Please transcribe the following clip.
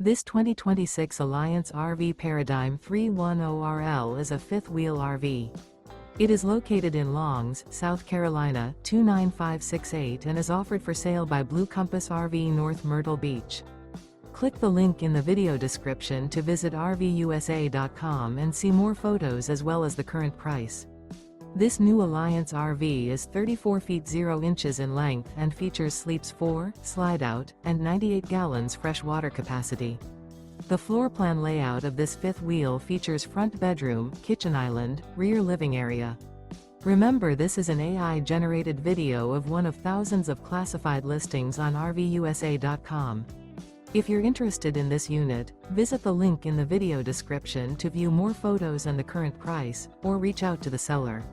This 2026 Alliance RV Paradigm 310RL is a fifth-wheel RV. It is located in Longs, South Carolina, 29568 and is offered for sale by Blue Compass RV North Myrtle Beach. Click the link in the video description to visit RVUSA.com and see more photos as well as the current price. This new Alliance RV is 34 feet 0 inches in length and features sleeps 4, slide-out, and 98 gallons fresh water capacity. The floor plan layout of this fifth wheel features front bedroom, kitchen island, rear living area. Remember, this is an AI-generated video of one of thousands of classified listings on RVUSA.com. If you're interested in this unit, visit the link in the video description to view more photos and the current price, or reach out to the seller.